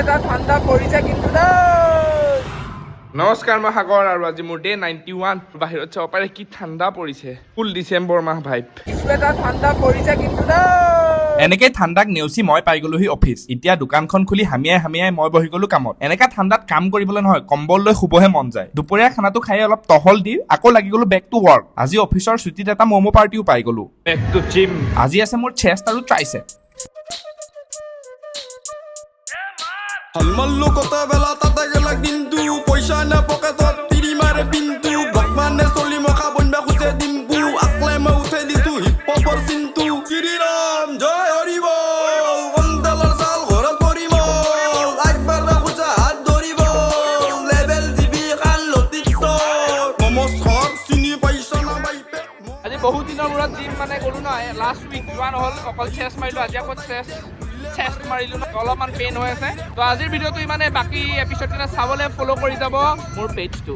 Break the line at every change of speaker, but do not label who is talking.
এটা ঠাণ্ডা পৰিছে কিন্তু নমস্কাৰ মই সাগৰ আৰু আজি মোৰ ডে 91 বাহিৰত চাব পাৰে কি ঠাণ্ডা পৰিছে ফুল ডিচেম্বৰ মাহ ভাইব এটা ঠাণ্ডা পৰিছে কিন্তু
এনেকে ঠাণ্ডাক নেওচি মই পাই গলোহি অফিচ এতিয়া দোকানখন খুলি হামিয়াই মই বহি গলো কামত এনেকা ঠাণ্ডাত কাম কৰিবলৈ নহয় কম্বল লৈ শুবহে মন যায় দুপৰীয়া খানাটো খাই অলপ টহল দি আকৌ লাগি গলো বেক টু ৱৰ্ক আজি অফিচৰ ছুটীত এটা ম'ম' পাৰ্টিও পাই গলো
বেক টু জিম
আজি আছে মোৰ চেষ্ট আৰু ট্ৰাইচেপ
হলমল্লু কত বেলা তাতে গেলা কিন্তু পয়সা না পকেটত তিৰি মাৰে পিন্তু ভগৱানে চলি মখা বনবা খুজে ডিম্পু আকলে মই উঠে দিছো হিপ হপৰ চিন্তু শ্ৰীৰাম জয় হৰিব বন্দালৰ চাল ঘৰত পৰিব একবাৰ খুজা হাত ধৰিব লেভেল জিবি খান লতিক নমস্কাৰ চিনি পাইছা না বাইপে
আজি বহুত দিনৰ মূৰত জিম মানে গলো নহয় লাষ্ট উইক যোৱা নহ'ল অকল চেষ্ট মাৰিলো আজি আকৌ চেষ্ট মাৰিলো অলপমান পেইন হৈ আছে তো আজিৰ ভিডিঅ'টো ইমানে বাকী এপিছড কেইটা চাবলৈ ফ'ল' কৰি যাব মোৰ পেজটো